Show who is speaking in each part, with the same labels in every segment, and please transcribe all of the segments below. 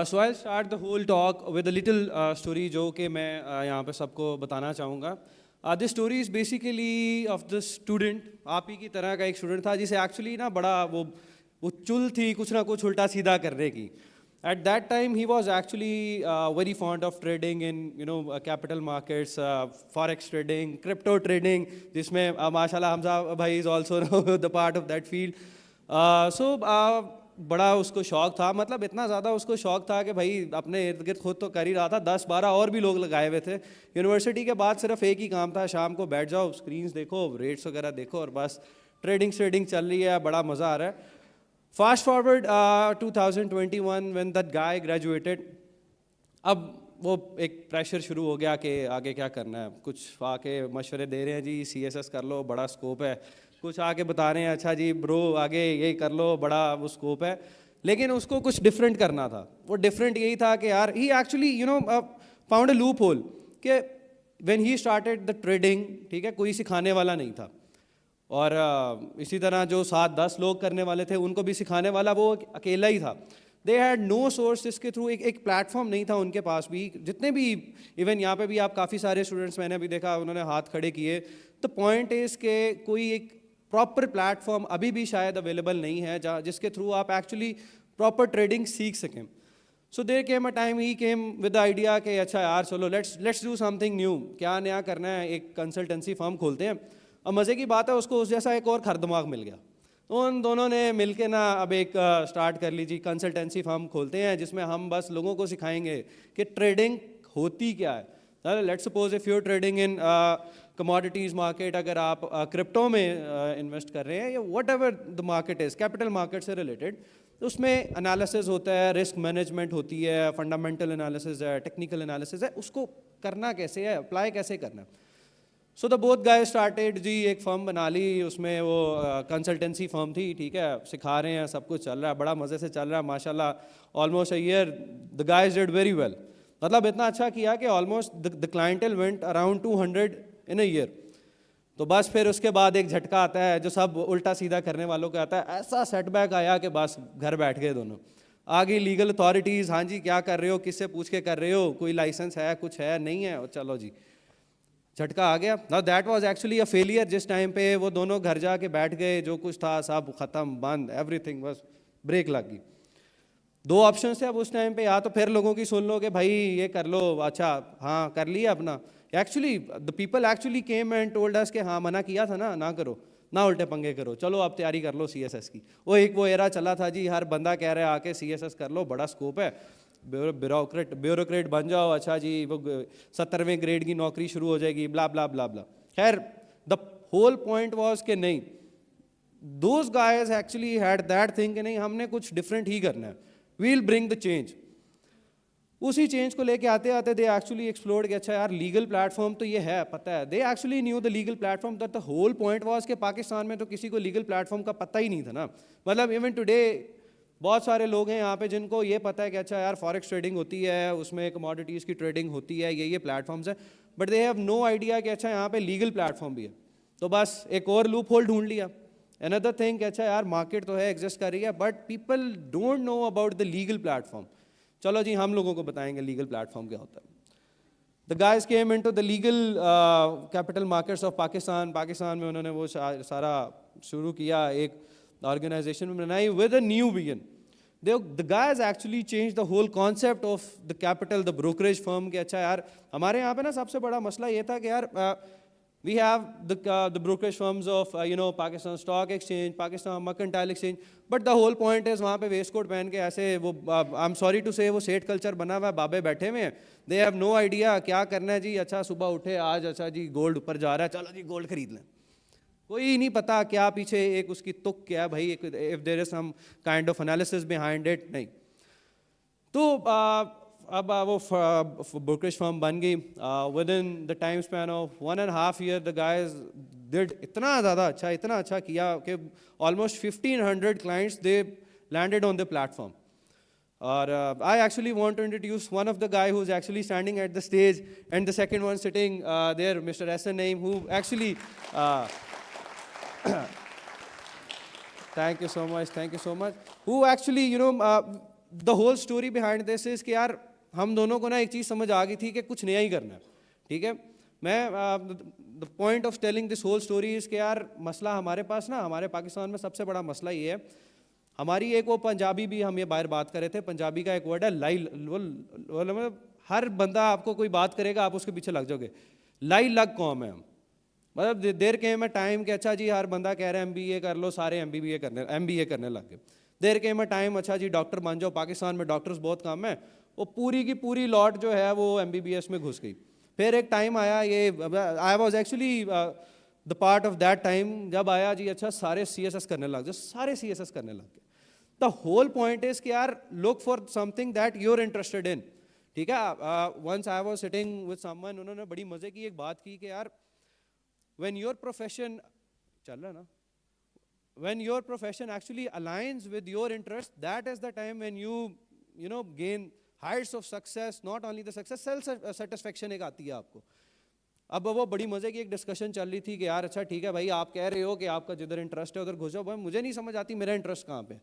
Speaker 1: So I start the whole talk with a little story جو کہ میں یہاں پہ سب کو بتانا چاہوں گا. This story is basically of the student. آپ ہی کی طرح کا ایک اسٹوڈنٹ تھا جسے ایکچولی نا بڑا وہ چل تھی کچھ نہ کچھ الٹا سیدھا کرنے کی. At that time he was actually very fond of trading in capital markets, forex trading, crypto trading, جس میں ماشاء اللہ حمزہ بھائی is also the part of that field. So بڑا اس کو شوق تھا, مطلب اتنا زیادہ اس کو شوق تھا کہ بھائی اپنے ارد گرد خود تو کر ہی رہا تھا, 10-12 اور بھی لوگ لگائے ہوئے تھے. یونیورسٹی کے بعد صرف ایک ہی کام تھا, شام کو بیٹھ جاؤ, اسکرینس دیکھو, ریٹس وغیرہ دیکھو, اور بس ٹریڈنگ چل رہی ہے, بڑا مزہ آ رہا ہے. Fast forward 2021 when that guy graduated. اب وہ ایک پریشر شروع ہو گیا کہ آگے کیا کرنا ہے. کچھ آ کے مشورے دے رہے ہیں جی CSS کر لو, بڑا اسکوپ ہے. کچھ آ کے بتا رہے ہیں اچھا جی برو آگے یہی کر لو, بڑا وہ اسکوپ ہے. لیکن اس کو کچھ ڈفرینٹ کرنا تھا. وہ ڈفرینٹ یہی تھا کہ یار he actually found a loophole کہ when he started the trading, ٹھیک ہے, کوئی سکھانے والا نہیں تھا. اور اسی طرح جو 7-10 لوگ کرنے والے تھے ان کو بھی سکھانے والا وہ اکیلا ہی تھا. دے ہیڈ نو سورس اس کے تھرو, ایک پلیٹ فارم نہیں تھا ان کے پاس بھی. جتنے بھی ایون یہاں پہ بھی آپ کافی سارے اسٹوڈنٹس میں نے بھی دیکھا انہوں نے ہاتھ کھڑے کیے. تو پوائنٹ از کہ کوئی ایک پراپر پلیٹ فارم ابھی بھی شاید اویلیبل نہیں ہے جس کے تھرو آپ ایکچولی پراپر ٹریڈنگ سیکھ سکیں. So there came a time he came with the idea کہ اچھا یار چلو let's do something new, کیا نیا کرنا ہے, ایک کنسلٹنسی فرم کھولتے ہیں. اب مزے کی بات ہے اس کو اس جیسا ایک اور کھر دماغ مل گیا. تو ان دونوں نے مل کے نا اب ایک اسٹارٹ کر لی جی کنسلٹنسی فرم کھولتے ہیں جس میں ہم بس لوگوں کو سکھائیں گے کہ ٹریڈنگ ہوتی کیا ہے. Let suppose if you trading in commodities market, اگر آپ کرپٹو میں انویسٹ کر رہے ہیں یا what ever the market is, capital market سے ریلیٹڈ, اس میں انالیسز ہوتا ہے, رسک مینجمنٹ ہوتی ہے, فنڈامنٹل انالیسز ہے, ٹیکنیکل انالیسز ہے. اس کو کرنا کیسے ہے, اپلائی کیسے کرنا ہے. سو دا بوتھ گائز اسٹارٹیڈ جی ایک فرم بنا لی, اس میں وہ کنسلٹنسی فرم تھی, ٹھیک ہے, سکھا رہے ہیں, سب کچھ چل رہا ہے, بڑا مزے سے چل رہا ہے ماشاء اللہ. Almost a year the guys did very well, مطلب اتنا اچھا کیا کہ almost the clientele went around 200 in a year. تو بس پھر اس کے بعد ایک جھٹکا آتا ہے جو سب الٹا سیدھا کرنے والوں کا آتا ہے. ایسا سیٹ بیک آیا کہ بس گھر بیٹھ گئے دونوں. آگے لیگل اتھارٹیز, ہاں جی کیا کر رہے ہو, کس سے پوچھ کے کر رہے ہو, کوئی لائسنس ہے, کچھ ہے نہیں ہے, چلو جی جھٹکا آ گیا. نا that was actually a failure. جس ٹائم پہ وہ دونوں گھر جا کے بیٹھ گئے, جو کچھ تھا سب ختم, بند, ایوری تھنگ بس بریک لگ گئی. 2 آپشنس تھے اب اس ٹائم پہ, یا تو پھر لوگوں کی سن لو کہ بھائی یہ کر لو, اچھا ہاں کر لیا اپنا. Actually the people actually came and told us کہ ہاں منع کیا تھا نا, نہ کرو, نہ الٹے پنگے کرو, چلو آپ تیاری کر لو CSS کی. وہ ایک وہ ایرا چلا تھا جی, ہر بندہ کہہ رہا ہے آ کے CSS کر لو, بڑا اسکوپ ہے, بیوروکریٹ بن جاؤ, اچھا جی وہ 70ویں گریڈ کی نوکری شروع ہو جائے گی, بلا بلا بلا بلا. خیر دا ہول پوائنٹ واز کہ نہیں, those guys actually head that thing کہ نہیں ہم نے کچھ ڈفرینٹ ہی کرنا ہے, ویل برنگ دا چینج. اسی چینج کو لے کے آتے آتے دے ایکچولی ایکسپلورڈ کہ اچھا یار لیگل پلیٹ فارم تو یہ ہے, پتہ ہے. They actually new the legal plate form. That the whole point was کہ پاکستان میں تو کسی کو لیگل پلیٹ فارم کا پتہ ہی نہیں تھا نا. مطلب ایون ٹوڈے بہت سارے لوگ ہیں یہاں پہ جن کو یہ پتہ ہے کہ اچھا یار فاریکس ٹریڈنگ ہوتی ہے, اس میں کموڈیٹیز کی ٹریڈنگ ہوتی ہے, یہ پلیٹ فارمز ہیں, but they have no idea کہ اچھا یہاں پہ لیگل پلیٹ فارم بھی ہے. تو بس ایک اور لوپ ہول ڈھونڈ لیا. اندر تھنگ کہ اچھا یار مارکیٹ تو ہے, ایگزسٹ کر رہی ہے, but people don't know about the legal platform. چلو جی ہم لوگوں کو بتائیں گے لیگل پلیٹ فارم کیا ہوتا ہے. The guys came into the legal capital markets of Pakistan. Pakistan میں انہوں نے وہ سارا شروع کیا, ایک آرگنائزیشن بنائی with a new vision. The guys actually changed the whole concept of the capital, the brokerage firm. کہ اچھا یار ہمارے یہاں پہ نا سب سے بڑا مسئلہ یہ تھا کہ یار we have the brokerage firms of Pakistan Stock Exchange, Pakistan Mercantile Exchange, but the whole point is وہاں پہ ویسٹ کوٹ پہن کے ایسے وہ I'm sorry to say وہ سیٹ کلچر بنا ہوا ہے, بابے بیٹھے ہوئے ہیں. they have no idea کیا کرنا ہے جی. اچھا صبح اٹھے آج اچھا جی گولڈ اوپر جا رہا ہے, چلو جی گولڈ خرید لیں. کوئی نہیں پتا کیا پیچھے ایک اس کی تک کیا بھائی, if there is some kind of analysis behind it, نہیں. تو اب وہ brokerage firm بن گئی. within the time span of 1.5 years the guys did اتنا اچھا کیا کہ almost 1500 clients they landed on the platform. اور I actually want to introduce one of the guy who's actually standing at the stage and the second one sitting there, Mr. Hasan Naeem, who actually thank you so much, who actually the whole story behind this is کہ یار ہم دونوں کو نا ایک چیز سمجھ آ گئی تھی کہ کچھ نیا ہی کرنا ہے, ٹھیک ہے. میں the point of telling this whole story is کہ یار مسئلہ ہمارے پاس نا, ہمارے پاکستان میں سب سے بڑا مسئلہ یہ ہے, ہماری ایک وہ پنجابی بھی ہم یہ باہر بات کر رہے تھے, پنجابی کا ایک ورڈ ہے لائی, ہر بندہ آپ کو کوئی بات کرے گا آپ اس کے پیچھے لگ جاؤ گے. لائی لگ قوم ہے ہم, مطلب دیر کیم اے ٹائم کہ اچھا جی ہر بندہ کہہ رہا ہے ایم بی اے کر لو, سارے ایم بی اے کرنے لگ گئے. دیر کیم اے ٹائم اچھا جی ڈاکٹر بن جاؤ, پاکستان میں ڈاکٹرز بہت کم ہیں, وہ پوری کی پوری لاٹ جو ہے وہ ایم بی بی ایس میں گھس گئی. پھر ایک ٹائم آیا, یہ I was actually the part of that time, جب آیا جی اچھا سارے سی ایس ایس کرنے لگ گئے, سارے سی ایس ایس کرنے لگ گئے. دا ہول پوائنٹ از کہ یار look for something that you are interested in, ٹھیک ہے. Once I was sitting with someone, انہوں نے بڑی مزے کی ایک بات کی کہ یار when your profession چل رہا ہے نا, when your profession actually aligns with your interest, that is the time when you know gain heights of success. Not only the success, self satisfaction ایک آتی ہے آپ کو. اب وہ بڑی مزے کی ایک ڈسکشن چل رہی تھی کہ یار اچھا ٹھیک ہے بھائی, آپ کہہ رہے ہو کہ آپ کا جدھر انٹرسٹ ہے ادھر گھس جاؤ, مجھے نہیں سمجھ آتی میرا انٹرسٹ کہاں پہ.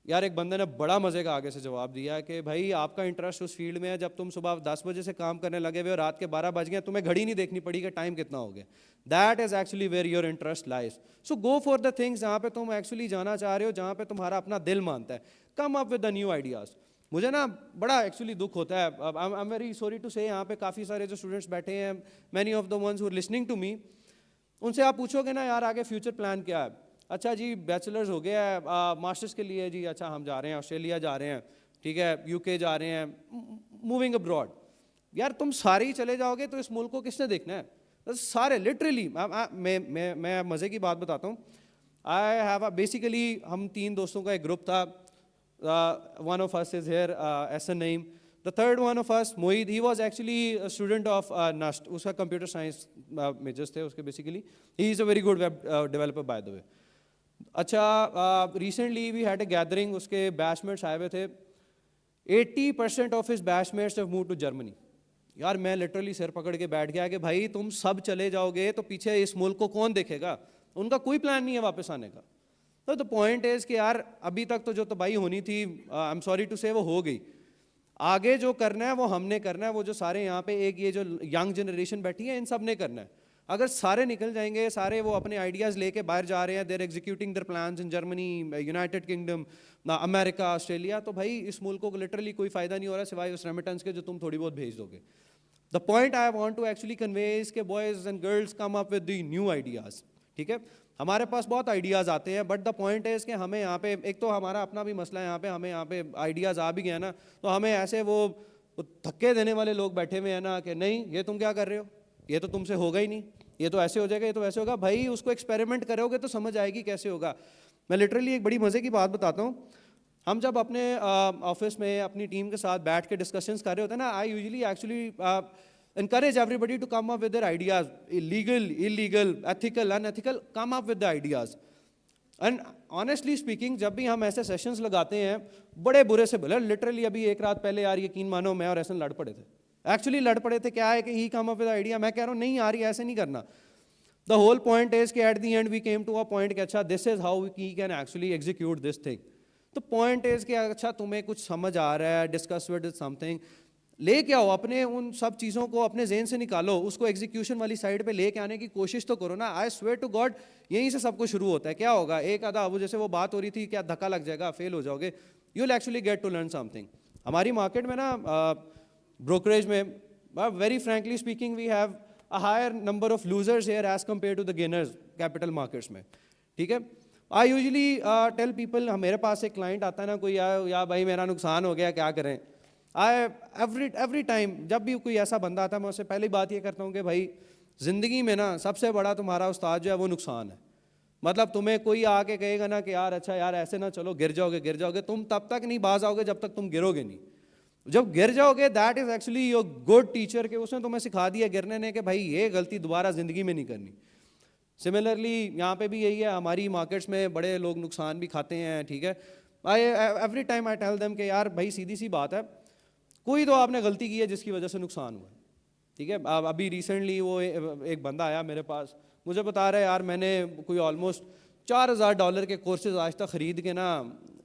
Speaker 1: یار ایک بندے نے بڑا مزے کا آگے سے جواب دیا کہ بھائی آپ کا انٹرسٹ اس فیلڈ میں ہے جب تم صبح 10 بجے سے کام کرنے لگے ہوئے اور رات کے 12 بج گئے, تمہیں گھڑی نہیں دیکھنی پڑی کہ ٹائم کتنا ہو گیا. That is actually where your interest لائز. So go for the things جہاں پہ تم ایکچولی جانا چاہ رہے ہو, جہاں پہ تمہارا اپنا دل مانتا ہے. Come up with the new ideas. مجھے نا بڑا ایکچولی دکھ ہوتا ہے, I am very sorry to say, یہاں پہ کافی سارے جو اسٹوڈنٹس بیٹھے ہیں, many of the ones who listening to me, ان سے آپ پوچھو گے نا یار آگے فیوچر پلان کیا ہے. اچھا جی بیچلرز ہو گیا ہے, ماسٹرس کے لیے جی اچھا ہم جا رہے ہیں آسٹریلیا جا رہے ہیں, ٹھیک ہے, یو کے جا رہے ہیں, موونگ ابراڈ. یار تم سارے ہی چلے جاؤ گے تو اس ملک کو کس نے دیکھنا ہے؟ سارے لٹرلی. میں مزے کی بات بتاتا ہوں. آئی ہیو بیسیکلی ہم 3 دوستوں کا ایک گروپ تھا. One of us is here, S N Naeem. The third one of us, Mohit, he was actually a student of NUST. اس کا computer science majors تھے اس کے basically. He is a very good web developer by the way. اچھا recently we had a gathering, اس کے batch mates آئے ہوئے تھے. 80% of his batch mates have moved to Germany. یار میں لٹرلی سر پکڑ کے بیٹھ گیا کہ بھائی تم سب چلے جاؤ گے تو پیچھے اس ملک کو کون دیکھے گا؟ ان کا کوئی پلان نہیں ہے واپس آنے کا. تو دا پوائنٹ از کہ یار ابھی تک تو جو تباہی ہونی تھی, آئی ایم سوری ٹو سے, وہ ہو گئی. آگے جو کرنا ہے وہ ہم نے کرنا ہے. وہ جو سارے یہاں پہ ایک یہ جو ینگ جنریشن بیٹھی ہے ان سب نے کرنا ہے. اگر سارے نکل جائیں گے, سارے وہ اپنے آئیڈیاز لے کے باہر جا رہے ہیں, دیر ایگزیکیوٹنگ در پلانز ان جرمنی, یونائٹڈ کنگڈم, امریکہ, آسٹریلیا, تو بھائی اس ملک کو لٹرلی کوئی فائدہ نہیں ہو رہا سوائے اس ریمیٹنس کے جو تم تھوڑی بہت بھیج دو گے. The point I want to actually convey is کہ boys and girls come up with the new ideas. ٹھیک ہے, ہمارے پاس بہت آئیڈیاز آتے ہیں, بٹ دا پوائنٹ از کہ ہمیں یہاں پہ ایک تو ہمارا اپنا بھی مسئلہ ہے یہاں پہ, ہمیں یہاں پہ آئیڈیاز آ بھی گئے نا, تو ہمیں ایسے وہ دھکے دینے والے لوگ بیٹھے ہوئے ہیں نا کہ نہیں یہ تم کیا کر رہے ہو, یہ تو تم سے ہوگا ہی نہیں, یہ تو ایسے ہو جائے گا, یہ تو ویسے ہوگا. بھائی اس کو ایکسپیریمنٹ کرو گے تو سمجھ آئے گی کیسے ہوگا. میں لٹرلی ایک بڑی مزے کی بات بتاتا ہوں. ہم جب اپنے آفس میں اپنی ٹیم کے ساتھ بیٹھ کے ڈسکشنس کر رہے ہوتے ہیں نا, I usually actually encourage everybody to come up with their ideas, legal, illegal, ethical, unethical, come up with the ideas. And honestly speaking, جب بھی ہم ایسے سیشنز لگاتے ہیں بڑے برے سے بولے, لٹرلی ابھی ایک رات پہلے یار یقین مانو میں اور احسن لڑ پڑے تھے, ایکچولی لڑ پڑے تھے. کیا ہے کہ ہی کم اپ ود آئیڈیا, میں کہہ رہا ہوں نہیں یار یہ ایسے نہیں کرنا. دا ہول پوائنٹ از کہ at the end we came to a point کہ اچھا this is how we can actually execute this thing. تو پوائنٹ از کہ اچھا تمہیں کچھ سمجھ آ رہا ہے, ڈسکس ود سم تھنگ, لے کے آؤ اپنے ان سب چیزوں کو اپنے ذہن سے نکالو, اس کو ایگزیکیوشن والی سائڈ پہ لے کے آنے کی کوشش تو کرو نا. آئی سویئر ٹو گاڈ یہیں سے سب کچھ شروع ہوتا ہے. کیا ہوگا ایک آدھا, وہ جیسے وہ بات ہو رہی تھی کیا دھکا لگ جائے گا, فیل ہو جاؤ گے, you will actually get to learn something. ہماری مارکیٹ میں نا بروکریج میں very frankly speaking we have a higher number of losers here as compare to the gainers capital markets میں. ٹھیک ہے, آئی یوزلی ٹیل پیپل, میرے پاس ایک client آتا ہے نا کوئی, یا بھائی میرا نقصان ہو گیا کیا کریں. ایوری ٹائم جب بھی کوئی ایسا بندہ آتا ہے میں اس سے پہلی بات یہ کرتا ہوں کہ بھائی زندگی میں نا سب سے بڑا تمہارا استاد جو ہے وہ نقصان ہے. مطلب تمہیں کوئی آ کے کہے گا نا کہ یار اچھا یار ایسے نہ چلو, گر جاؤ گے, تم تب تک نہیں باز آؤ گے جب تک تم گرو گے نہیں. جب گر جاؤ گے that is actually your good teacher, کہ اس نے تمہیں سکھا دیا گرنے نے کہ بھائی یہ غلطی دوبارہ زندگی میں نہیں کرنی. سملرلی یہاں پہ بھی یہی ہے, ہماری مارکیٹس میں بڑے لوگ نقصان بھی کھاتے ہیں. ٹھیک ہے, every time I tell them کہ یار بھائی سیدھی سی بات ہے, کوئی تو آپ نے غلطی کی ہے جس کی وجہ سے نقصان ہوا ہے. ٹھیک ہے, ابھی ریسنٹلی وہ ایک بندہ آیا میرے پاس, مجھے بتا رہا ہے یار میں نے کوئی آلموسٹ $4,000 کے کورسز آج تک خرید کے نا